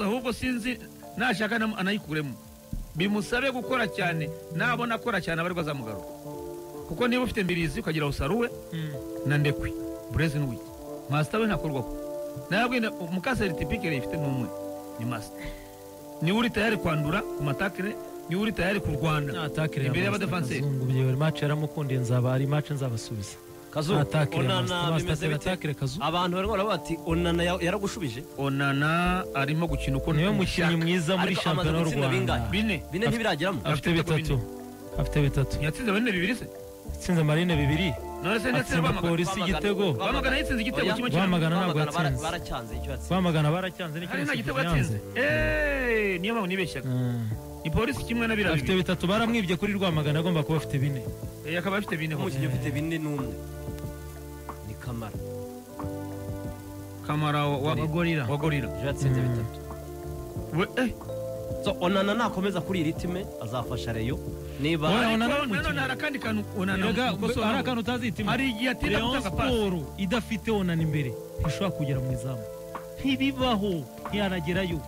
ahubwo sinzi nashaka anayikuremo bimusabe gukora cyane nabona akora cyane abarwa zamugaro kuko niba ufite mbirizi ukagira usaruwe na ndekwi Breze n'uwiki master we ntakorwaho nabwo umukaseri typique ifite n'umwe ni master ni uri tayari kwandura ku matakire ni uri tayari kurwana imbere y'abadefenseur ngubye match yaramukundiye nzaba ari match nzabasubiza Kazu Onana bimeze bite abantu barimo bati Onana yaragushubije Onana arimo gukina uko niwe mukinnyi mwiza muri championnat y'u Rwanda bine ntibirageramo afite bitatu yatsinze bane bibiri se yatsinze Marine bibiri none se ndetse polisi igitego bamagana yitsinze igitego kimwe bamagana ntabwo yatsinze baracyanze icyo yatsinze bamagana baracyanze n'ikindi nta gitego yatsinze niyo mpamvu nibeshyaga ni polisi kimwe na bibiri afite bitatu baramwibye kuri Rwamagana agomba kuba afite bine akaba afite bine umukinnyi ufite bine n'umwe ni Kamara wa Gorilla yatsinze bitatu so Onana nakomeza kuri ritime azafasha Reyo niba Onana harakandi kantu Onana arakantu utazitima hari igihe atinda gutanga pasi idafite Onana imbere ishobora kugera mu izamu ntibibaho ntiyanagerayo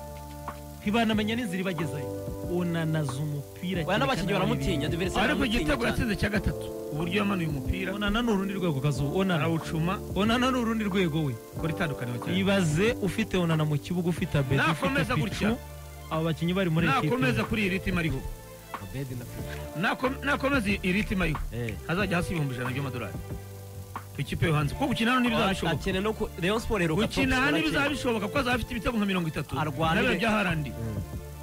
ntibanamenya n'inzira ibagezayo Onana z'umupira cyane n'abakinnyi baramutinya ariko igitego yatsinze cya gatatu uburyo yamanuye umupira Onana n'urundi rwego Kazu Onana awucuma Onana n'urundi rwego we kuri tandukanye cyane ibaze ufite Onana mu kibuga ufite Abedi nakomeza gutya abo bakinnyi bari muri equipe nakomeza kuri iritima ariho Abedi nakomeza iritima ariho hazajya hasi $100,000 by'amadolari ikipe yo hanze ko gukina hano ntibizabishoboka akene no Rayon Sport rero gukina hano ntibizabishoboka ko azaba afite ibitego nka 30 nabe bya harandi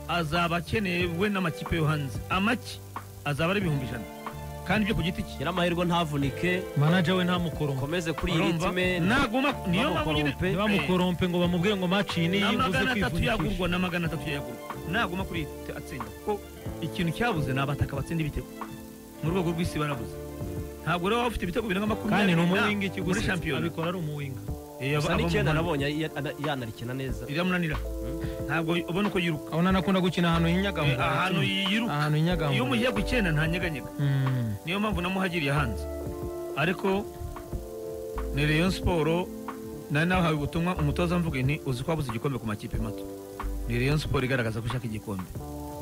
azaba akeneye we n'amakipe yo hanze amaki azaba ari $100,000 kandi byo ku giti cye yaramahirwe ntavunike manager we ntamukorompe komeze kuri ritime naguma niyo bamukorompe bamukorompe ngo bamubwire ngo match ni yinguze kwivunikisha yagurwa na 300 yagurwa naguma kuri atsinda ko ikintu cyabuze nabataka batsinda ibitego mu rwego rw'isi barabuze ntabwo rero ufite ibitego birenga 20 kandi no muwinga ikiguzi champion abikora ari umuwinga n'icyenda nabonye yanarikina neza iramunanira ntabwo ubona uko yiruka Onana akunda gukina ahantu hinyagambo ahantu yiruka iyo mugiye gukena ntanyeganyega niyo mpamvu namuhagiriye hanze ariko ni Rayon Sport nari nahawe ubutumwa umutoza mvuga nti uzi ko wabuze igikombe ku makipe mato ni Rayon Sport igaragaza ko ishaka igikombe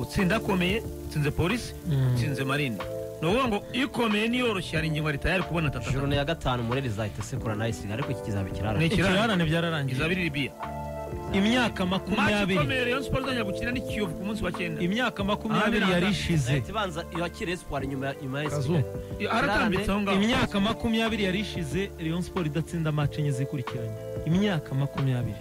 utsinda akomeye utsinze polisi utsinze Marine no ngo ikomeye ni yoroshye ari ingingo ari tayari kubona tata journée ya gatanu muri rizahita sekura nice ariko iki kizaba kirarane byararangiye izabiri Libya imyaka 20 Rayon Sport zanya gukina ni Kiyovu ku munsi wa 9 imyaka 20 yarishize tibanza yakire Espoir nyuma ya aratambitse aho ngaho imyaka 20 yarishize Rayon Sport idatsinda match enye zikurikiranye imyaka 20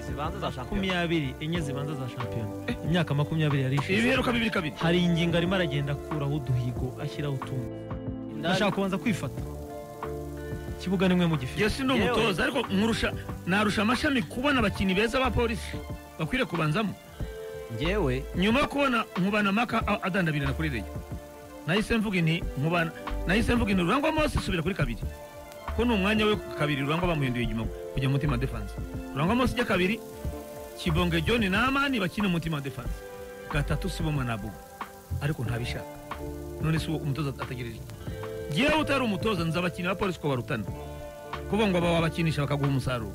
zibanza za champion 20 enye zibanza za champion imyaka 20 yarishize ibiheruka bibiri kabiri hari ingingo arimo aragenda akuraho uduhigo ashyiraho utuntu ndashaka kubanza kwifata kibuga nimwe mu gifite yesi no mutoza ariko narusha amashami kubona abakinnyi beza ba polisi bakwire kubanzamo ngewe nyuma yo kubona nkubana maka adandabirana kuri Reyo nahise mvuga inti Rurangwa Mose subira kuri kabiri ko ni umwanya we kabiri Rurangwa bamuhinduye inyuma kujya mutima defense Rurangwa Mose ijya kabiri Kibonge John n'Amani bakina mutima defense gatatu Siboma Nabu ariko ntabishaka none se umutoza atagereje giye utari umutoza nzabakina ba polisi ko barutana kubo ngo babakinisha bakaguha umusaruro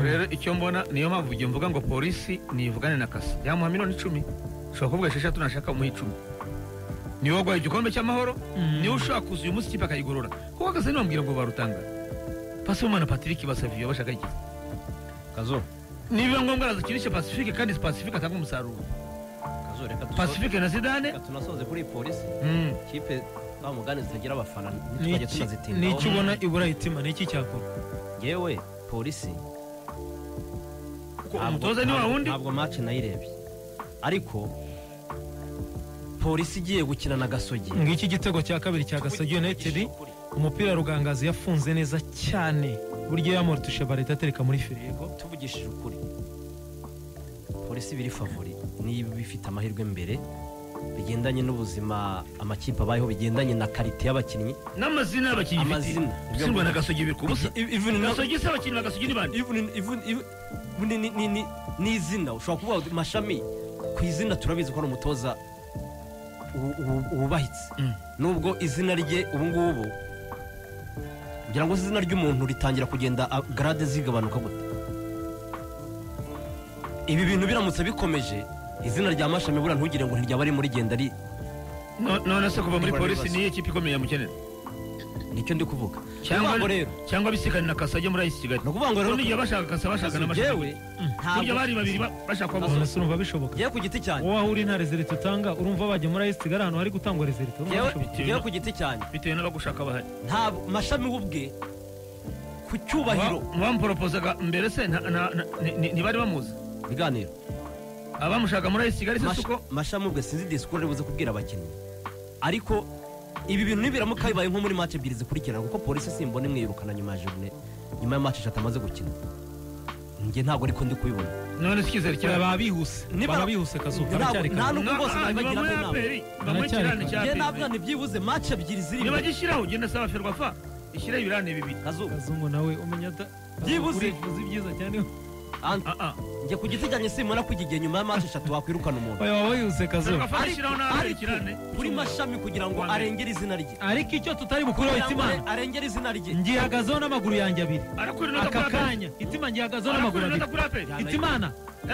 rero icyo mbona niyo mpamvu ugiye mvuga ngo polisi nivugane na Kasa yamuha $10,000 ushobora kuvuga 6 tunashaka mu 10 niwo gwa igikombe cy'amahoro niwo ushaka kuza uyu munsi kipe akayigorora kuko Kasa niwambwira ngo barutanga Pasomana Patrick Basavio bashaka iki Kazo niba ngombwa azakinisha Pacifique kandi Pacifique atanga umusaruro Pacifique na Zidane tunasoze kuri polisi kipe bamugane zitagira abafana nitwaje tunazitinda niki ubona ibura hitima niki cyakora yewe polisi umutoza ni wawundi ntabwo match nayirebye ariko polisi igiye gukina na Gasogi ngiki igitego cya kabiri cya Gasogi United umupira Rugangazi yafunze neza cyane buryo yamortushe bareta tereka muri firigo tuvugishije ukuri polisi biri favori niba bifite amahirwe mbere bigendanye n'ubuzima amakipe abayeho bigendanye na karite y'abakinnyi n'amazina y'abakinnyi amazina Simba na Gasogi biri kubusa Gasogi se abakinnyi ba Gasogi ni bande ni izina ushobora kuvuga Mashami ku izina turabizi ko ari umutoza ubahitse nubwo izina rye ubu ngubu ngira ngo izina ry'umuntu ritangira kugenda grade zigabanuka gute ibi bintu biramutse bikomeje izina rya Mashami bura ntugire ngo ntiryaba ari muri genda ari none se kuva muri polisi niyo ikipe ikomeye yamukenera nicyo ndi kuvuga cyangwa bisikana na Kasa ajya muri AS Kigali no kuvuga ngo rero niyo bashaka Kasa bashaka na Mashami burya bari babiri bashaka Ubona se urumva bishoboka yewe ku giti cyane wowe ahuri nta rezerite utanga urumva bajya muri AS Kigali ahantu hari gutangwa rezerite yewe ku giti cyane bitewe n'abagushaka bahari nta Mashami ubwe ku cyubahiro bamporopozaga mbere se ntibari bamuzi biganiro abamushaka muri AS Kigali se suko Mashami ubwe sinzi discours ribuze kubwira abakinnyi ariko ibi bintu nibiramuka bibaye nko muri match ebyiri zikurikirana kuko polisi simbone mwirukana nyuma ya journée nyuma ya match atamaze gukina nge ntabwo ariko ndi kubibona none sikizere cyane babihuse Kazuba baracyari nta nubwo bose nabagira inama nge ntabwo nibyibuze match ebyiri ziri niba gishyiraho ugenda saba Ferwafa ishyiraho ibirane bibiri Kazungu nawe umenya byibuze byiza cyane nge ku giti cyanjye simona kwigiye nyuma ya match 3 wakwirukana umuntu oya wayuse Kazuba kuri Mashami kugira ngo arengere izina rye ariko icyo tutari bukuriho Hitimana arengere izina rye ngihagazeho n'amaguru yanjye abiri aka kanya Hitimana ngihagazeho n'amaguru abiri Hitimana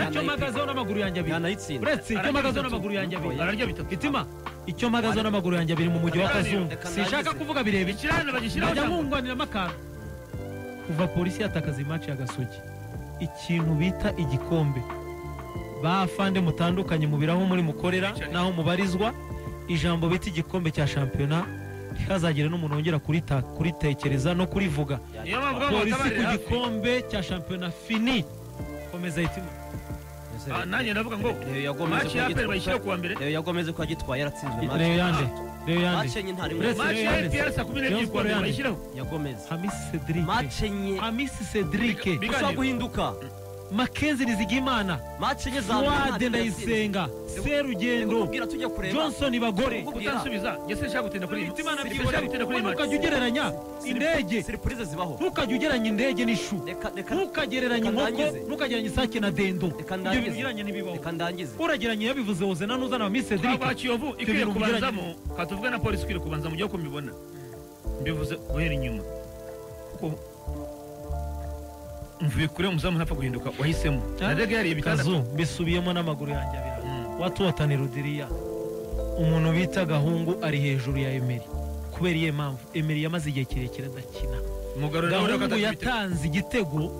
icyo mpagazeho n'amaguru yanjye abiri uretse icyo mpagazeho n'amaguru yanjye abiri Hitima icyo mpagazeho n'amaguru yanjye abiri mu mujyi wa Kazungu sinshaka kuvuga birebire najya mwunganiramo akantu kuva polisi yatakaza imaci ya Gasogi ikintu bita igikombe bafande mutandukanye mubiraho muri mukorera naho mubarizwa ijambo bita igikombe cya shampiyona ntihazagire n'umuntu wongera kuritekereza no kurivuga polisi ku gikombe cya shampiyona fini komeza Hitima nanjye ndavuga ngo match ya APR bayishyira kuwa mbere yagomeze ko agitwaye yaratsinzwe match Reo yande match ya APR saa 12 kuwa mbere bayishyiraho yagomeze Hamisi Cedric gusa guhinduka Mackenzie Nizigimana match enye za Wade Ndayisenga Serugendo Johnson Bagore utansubiza ngese nshaka gutinda kuri Hitimana ukajya ugereranya indege surprise zibaho ntukajya ugereranya indege n'ishu ntukagereranya inkoko ntukagereranya isake na dendo ibyo bigeranye n'ibibaho reka ndangize urageranya yabivuze woze nanuza na Miss Cedric kwa Kiyovu ikwiye kubanzamo katuvuga na polisi ikwiye kubanza mu gihe ko mbibona mbivuze guhera inyuma kuko mvuye kure umuzamu ntapfa guhinduka wahisemo nadege yari Kazu bisubiyemo n'amaguru yanjye abira watu watani Rudiria umuntu bita Gahungu ari hejuru ya Emery kubera iye mpamvu Emery yamaze igihe kirekire adakina Gahungu yatanze igitego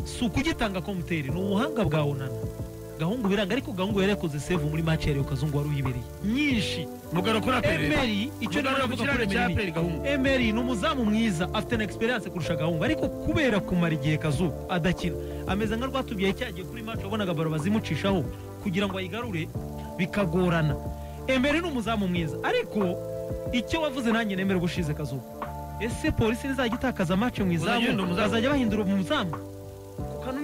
si ukugitanga komuteri ni ubuhanga bwa Onana Gahungu biranga ariko Gahungu yarekoze save muri match yari Kazungu wari uyibereye nyinshi mugaro kuri APR Emery icyo ndavuga kuri Emery Emery ni umuzamu mwiza afite na experience kurusha Gahungu ariko kubera kumara igihe Kazu adakina ameze nka rwatubyaye cyagiye kuri match wabonaga baro bazimucishaho kugira ngo ayigarure bikagorana Emery ni umuzamu mwiza ariko icyo wavuze nanjye nemera ubushize Kazu ese polisi izagitakaza match mu izamu bazajya bahindura umuzamu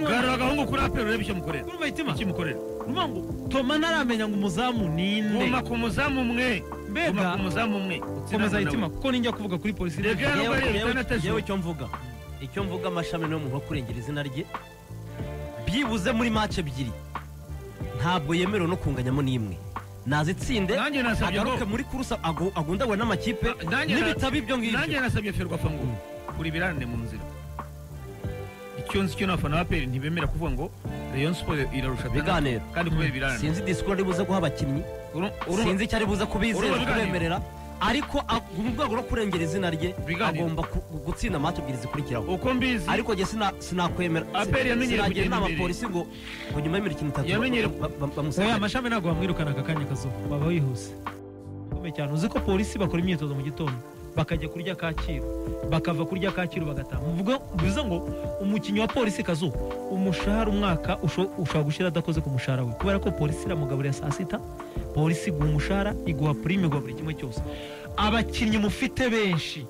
garura Gahungu kuri APR urebe icyo mukorera urumva Hitima ikimukorera ngo Toma naramenya ngo umuzamu ninde guma ku muzamu umwe mbega ku muzamu umwe komeza Hitima kuko ninjya kuvuga kuri polisi yewe icyo mvuga Mashami no mu kurengera izina rye byibuze muri match ebyiri ntabwo yemerewe no kunganyamo n'imwe nazitsinde agaruke muri kurusa agundagwa n'amakipe n'ibitabi ibyo ngibyo nanjye nasabye Ferwafa ngo kuri birane mu nzira icyo nzi cyo nafana wa APR ntibemera kuvuga ngo Rayon Sport irarusha biganiro kandi kubera birane sinzi discours ribuze guha abakinnyi sinzi icyo aribuze kubizera kubemerera ariko mu rwego rwo kurengera izina rye agomba gutsinda match ebyiri zikurikiraho uko mbizi ariko je sinakwemera APR yamenyere kugenda n'abapolisi ngo nyuma y'imikino itatu bamusaba Amashami ntabwo bamwirukana aka kanya Kazu baba wihuse komeye cyane uzi ko polisi bakora imyitozo mu gitondo bakajya kurya Kacyiru bakava kurya Kacyiru bagataha bivuze ngo umukinnyi wa polisi Kazu umushahara umwaka ushobora gushira adakoze ku mushahara we kubera ko polisi iramugaburira saa sita polisi iguha umushahara iguha prime iguha buri kimwe cyose abakinnyi mufite benshi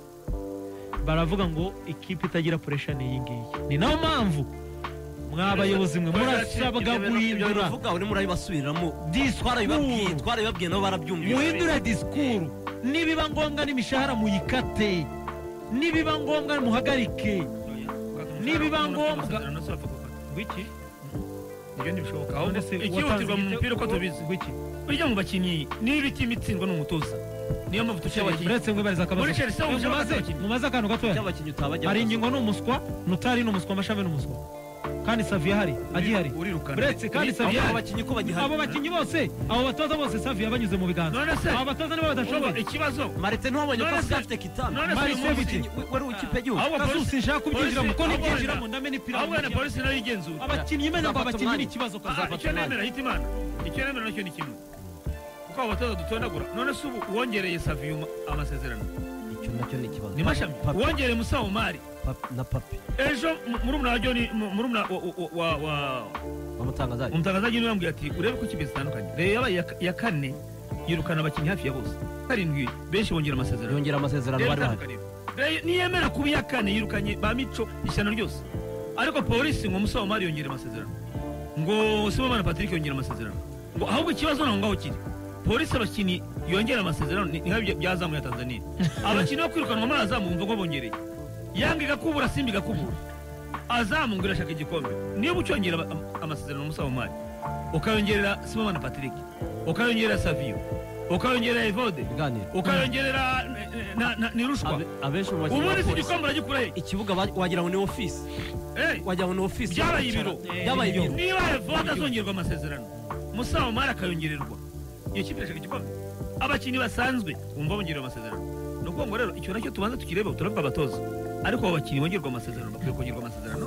baravuga ngo ikipe itagira pressure ni iyi ngiyi ni nayo mpamvu mwabayobozi mwe murasabwa guhindura uvuga uri murabibasubiriramo twarabibabwiye nabo barabyumvira muhindure discours nibiba ngombwa n'imishahara muyikate nibiba ngombwa muhagarike nibiba ngombwa wiki ibyo ntibishoboka aho ikihutirwa mu mupira uko tubizi burya mu bakinnyi niba itima itsindwa n'umutoza niyo mpamvu tucy'abakinnyi uretse mwibariza akabazo muri Chelsea mumaze akantu gatoya cy'abakinnyi utabajya hari ingingo n'umuswa nutari n'umuswa amashami n'umuswa kandi Savi ahari agihari uretse kandi Savi abakinnyi ko bagihari abo bakinnyi bose abo batoza bose Savi yabanyuze mu biganza abo batoza nibo badashoboye ikibazo Marite ntiwabonye ko afite kitano wari ukipe gihugu kazu sinshaka kubyinjiramo ko nibyinjiramo ndamena ipira ahubwo na polisi nayo igenzura abakinnyi imena ngo abakinnyi ni ikibazo icyo nemera Hitimana icyo nemera nacyo ni kimwe kuko abo batoza dutondagura none se ubu uwongereye Savi amasezerano icyo nacyo ni ikibazo ni mashami uwongereye Musa Omari na Papi ejo murumuna wa John murumuna wa mutangazaji niwe yambwiye ati urebe ko kibese zitandukanye rero yabaye ya kane yirukana abakinnyi hafi ya bose karindwi benshi bongera amasezerano bari bahari niyemera kuba iya kane yirukanye ba Mico ishyano ryose ariko polisi ngo Musa Omari yongera amasezerano ngo Sibomana Patrick yongera amasezerano ngo ahubwo ikibazo naho ngaho kiri polisi abakinnyi yongera amasezerano ni nk'ibyo byazamuye Tanzania abakinnyi bo kwirukanwa muri Azamu mvugo bongereye Yanga igakubura Simba igakubura Azamu ngo irashaka igikombe niba ucyongera amasezerano Musa Omari ukayongerera Sibomana Patrick ukayongerera Savio ukayongerera Evode ukayongerera Nirushwa abenshi mu ubundi si igikombe uragikura he ikibuga wagira ngo ni office wagira ngo ni office byabaye ibiro niba Evode azongerwa amasezerano Musa Omari akayongererwa iyo kipe irashaka igikombe abakinnyi basanzwe umva bongerera amasezerano nuko ngo rero icyo nacyo tubanza tukireba turavuga abatoza ariko abo bakinnyi bongerwa amasezerano bakwiye kongerwa amasezerano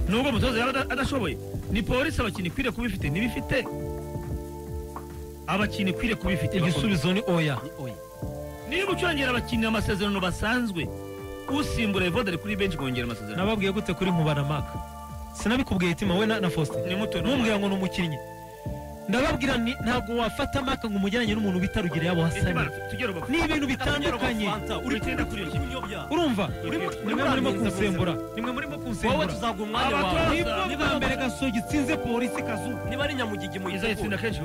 nubwo umutoza yaba adashoboye ni polisi abakinnyi kwiriye kubifite ntibifite abakinnyi kwiriye kubifite igisubizo ni oya niba ucyongera abakinnyi amasezerano basanzwe usimbura Evode kuri bench kongera amasezerano nababwiye gute kuri Nkubana Mark sinabikubwiye Hitima we na Faustin numbwira ngo n'umukinnyi ndababwira ntabwo wafata Mark ngo umugeranye n'umuntu bita Rugero yabo Hasani ni ibintu bitandukanye urumva nimwe murimo kunsembura wowe tuzaguha umwanya wawe niba mbere Gasogi tsinze polisi Kazu niba ari Nyamugigi mu izatsinda kenshi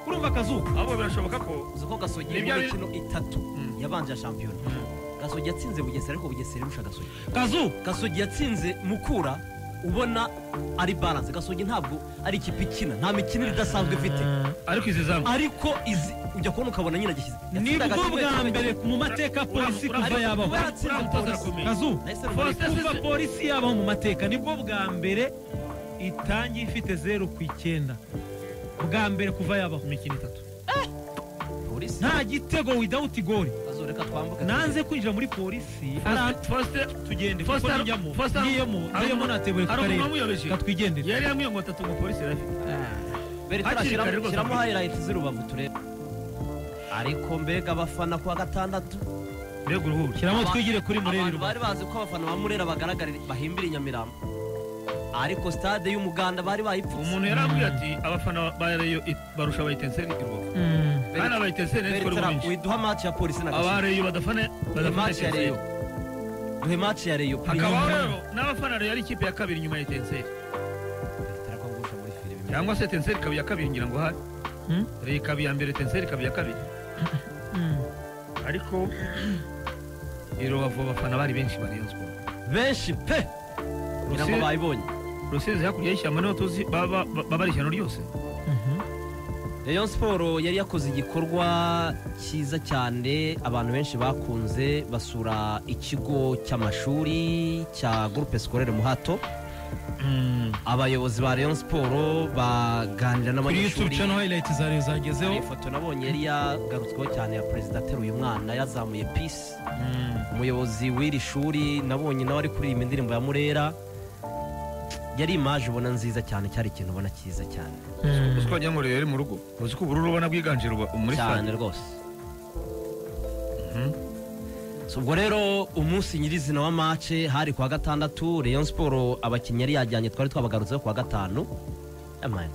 urumva Kazu ahubwo birashoboka ko uko Gasogi imikino 3 yabanje shampiyona Gasogi yatsinze Bugesera ariko Bugesera irusha Gasogi Gasogi yatsinze Mukura ubona ari balance Gasogi ntabwo ari ikipe ikina nta mikino idasanzwe ifite ariko izizamu ariko izi ujya kubona ukabona nyine gishyize nibwo bwa mbere mu mateka polisi kuva yabaho Kazu kuva polisi yabaho mu mateka nibwo bwa mbere itangiye ifite 0-9 bwa mbere kuva yabaho imikino 3 nta gitego without goal reka twambuke nanze kwinjira muri polisi tugende njyemo natebuye ku karere katwigendere yari yamwiye ngo 3 ngo polisi irafite beri turashyiramo highlight z'Urubavu turebe ariko mbega abafana kwa gatandatu mbega uruhuri shyiramo twigire kuri Mureri bari bazi ko abafana ba Murera bagaragarira bahimbira Nyamirambo ariko stade y'Umuganda bari bayipfutse umuntu yarambwiye ati abafana bareyo barusha bayitenseri Rubavu kana bayitenseri n'ikora ubwinshi widuha match ya polisi na abareyo badafane match ya Reyo duhe match ya Reyo akaba rero n'abafana rero yari ikipe ya kabiri nyuma ya Tenseri cyangwa se Tenseri kabi ya kabiri ngira ngo hari Reyo kabi ya mbere Tenseri kabi ya kabiri ariko Rubavu abafana bari benshi bari Rayon Sport benshi pe ngira bayibonye Rusizi hakurya y'ishyamba niho tuzi baba bari ishyano ryose Rayon Sport yari yakoze igikorwa cyiza cyane abantu benshi bakunze basura ikigo cy'amashuri cya Groupe Scolaire Muhato abayobozi ba Rayon Sport baganira n'abanyeshuri kuri YouTube highlights zari zagezeho ifoto nabonye yari yagarutsweho cyane ya Perezida ateruye umwana yazamuye peace umuyobozi w'iri shuri nabonye nawe ari kuririmba indirimbo ya Murera yari image ubona nziza cyane cyari ikintu ubona cyiza cyane uko wagira ngo rero yari mu rugo uzi ko ubururu ubona bwiganjirwa muri cyane rwose ubwo rero umunsi nyirizina wa match hari kwa gatandatu Rayon Sport abakinnyi yari yajyanye twari twabagarutseho kwa gatanu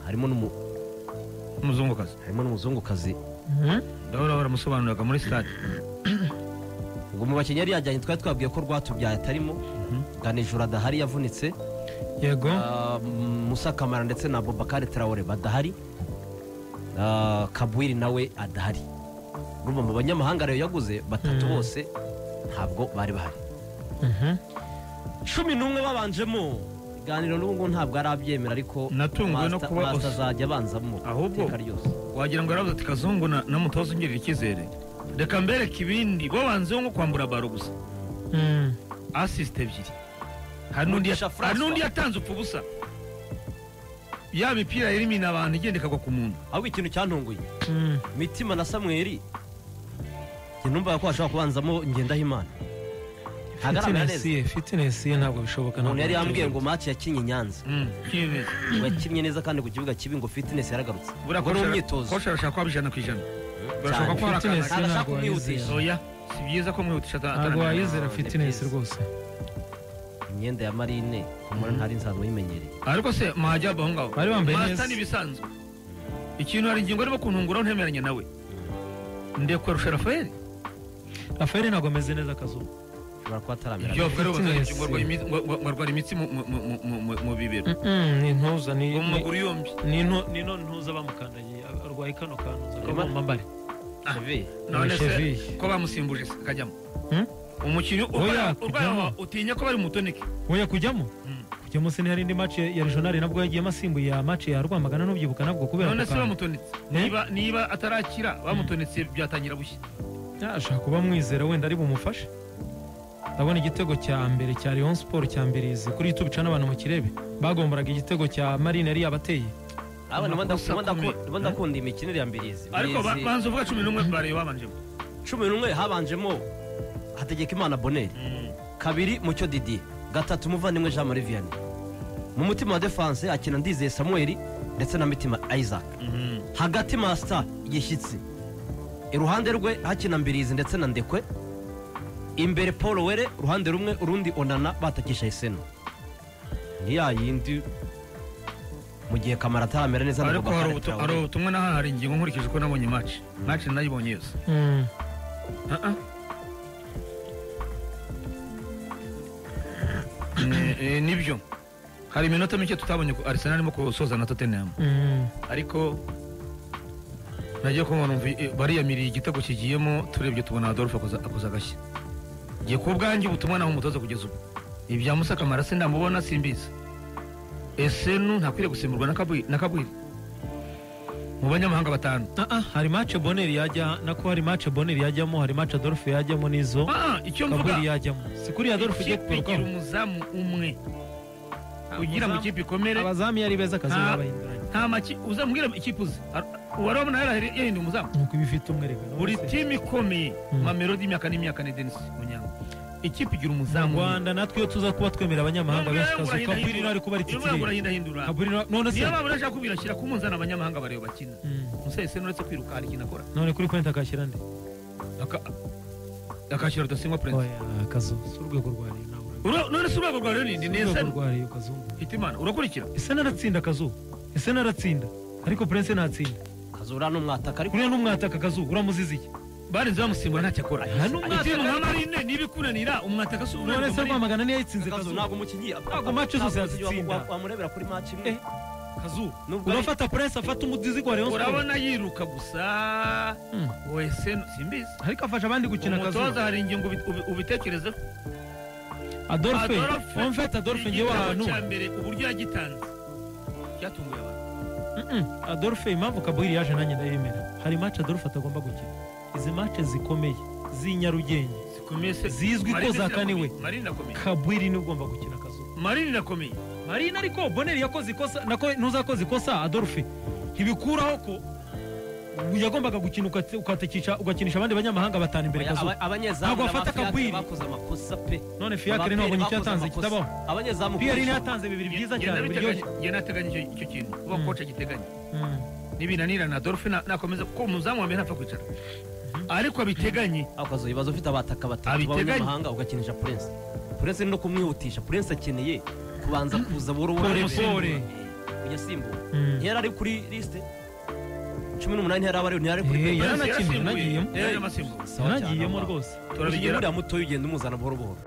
harimo n'umuzungukazi ndabona baramusobanuriraga muri stade ubwo mu bakinnyi yari yajyanye twari twabwiye ko Rwatubyaye atarimo Ganijura adahari yavunitse yego Musa Kamara ndetse na Bobakari Traore badahari Kabwiri nawe adahari urumva mu banyamahanga rero yaguze batatu bose ntabwo bari bahari 11 babanjemo iganiro n'ubwo ntabwo arabyemera ariko natunguwe no kuba azajya abanzamo ahubwo wagira ngo aravuze ati Kazungu na mutoza ungirira ikizere reka mbereke ibindi bo banzeho nko kwambura baro gusa asisite ebyiri hari n'undi yatanze upfa ubusa ya mipira irimina abantu igenda ikagwa ku muntu ahubwo ikintu cyantunguye Mitima na Samuel numva ko ashobora kubanzamo Ngendahimana fitness ye ntabwo bishoboka none yari yambwiye ngo match yakinye Nyanza yakinye neza kandi ku kibuga kibi ngo fitness yaragarutse ngo n'umyitozo ko shaka kwa bijana ku ijana bashaka ko fitness ntabwo yihutisha oya si byiza ko mwihutisha ntabwo wayizera fitness rwose imyenda ya Marine umuntu ntari nsanzwe yimenyereye ariko se mahajya bahongaho bari bambaye neza masta nibisanzwe ikintu hari ingingo arimo kuntungura ntemeranya nawe ndekwe rusha Rafael ntabwo ameze neza Kazuba ushobora kuba ataramera ngo arwara imitsi mu bibero ni ntuza mu maguru yombi ni ntuza bamukandagiye arwaye kano kantu zakabambare none se ko bamusimbuje kajyamo umukinnyi urwaye utinya ko bari mutoneke oya kujyamo se ni hari indi match ya regional nabwo yagiyemo asimbuye ya match ya Rwamagana n'ubyibuka nabwo kubera none se bamutonetse niba atarakira bamutonetse byatangira bushya ashaka kuba mwizera wenda ari bumufashe ndabona igitego cya mbere cya Rayon Sport cya Mbirizi kuri YouTube cana abantu mu kirebe bagombaraga igitego cya Marine yari yabateye abana ndakunda imikinire ya Mbirizi ariko banze uvuga 11 bare babanjemo 11 habanjemo Hategekimana Bonheur kabiri Mucyo Didier gatatu muvandimwe Jean Marie Vianney mu mutima wa defense akina Ndizeye Samuel ndetse na Mitima Isaac hagati Master Gishyitsi iruhande rwe hakina Mbirizi ndetse na Ndekwe imbere Paul Were uruhande rumwe urundi Onana batakisha Iseno ni yindi mu gihe Kamara ataramera neza ariko hari ubutumwa naho hari ingingo nkurikije ko nabonye match nayibonye yose nibyo hari iminota mike tutabonye ko Arsenal arimo kusoza na Tottenham ariko nagiye ko bariyamiriye igitego kigiyemo turebye tubona Adolphe akoza agashya giye ku bwanjye ubutumwa naho umutoza kugeza ubu ibya Musa Kamara se ndamubona simbizi Esenu ntakwiriye gusimburwa na Kabwiri mu banyamahanga batanu hari match Bonheur yajya nako hari match Bonheur yajyamo hari match Adolphe yajyamo nizo icyo mvuga Kabwiri yajyamo sikuri Adolphe igiye kugaruka umuzamu umwe ugira mu kipe ikomere abazamu yari beza akazi n'abahinduranye nta maki uzambwira ikipe uzi warabona yahinduye umuzamu nuko ibifite umwe rega buri timu ikomeye Mamelodi imyaka n'imyaka ni Denis Munyanga ikipe igira umuzamu Rwanda natwe iyo tuza kuba twemera abanyamahanga benshi kazi Kabwiri nari kuba ari titire Kabwiri none se niba barashaka kubirashyira ku munzana abanyamahanga bareba bakina musese nuretse kwiruka hari ikintu akora none kuri point akashyira nde akashyira Rudasingwa Prince kazo surwego rwari none se urwego rwawe ni neza rwari ukazungu Hitimana urakurikira ese naratsinda Kazo ese naratsinda ariko Prince natsinda Kazura n'umwataka ariko kuriya n'umwataka Kazo uramuzize iki barinze bamusimbura ntacyo akora n'umwataka nka Marine nibikunanira umwataka so none se Rwamagana niyo yitsinze Kazo ntabwo umukinyi ntabwo match zose yazitsinda wamurebera kuri match imwe Kazo urafata Prince afata umudizi kwa Rayon Sport urabona yiruka gusa wese simbizi ariko afasha abandi gukina Kazo umutoza hari ingingo ubitekerezeho Adolphe en fait Adolphe ngiye wahantu cyambere uburyo yagitanze cyatunguye abantu Adolphe impamvu Kabwiri yaje nanjye ndayemera hari match Adolphe atagomba gukina izi match zikomeye z'inyarugenge zizwi ko zakaniwe Kabwiri ni ugomba gukina Kazo Marine nakomeye Marine ariko Bonheur yakoze ikosa nako ntuzakoze ikosa Adolphe ntibikuraho ko yagombaga gukina ugakinisha abandi banyamahanga batanu imbere Kazo abanyezamu afata Kabwiri bakoze amakosa pe none Fiacre ntabwo nicyo yatanze kitabaho abanyezamu Pierre ni yatanze bibiri byiza cyane biryoshye nge nateganya icyo kintu kuba coach giteganya nibinanira na Adolphe nakomeza ko umuzamu wa mbere ntapfa kwicara ariko abiteganye akazo ibibazo ufite abataka batatu b'abanyamahanga ugakinisha Prince no kumwihutisha Prince akeneye kubanza kuza pore uyasimbuye yari ari kuri liste 18 yari abari ntiyari kuri yaranakimwe nagiyemo rwose turabigera mutoyo ugenda umuzana buhoro buhoro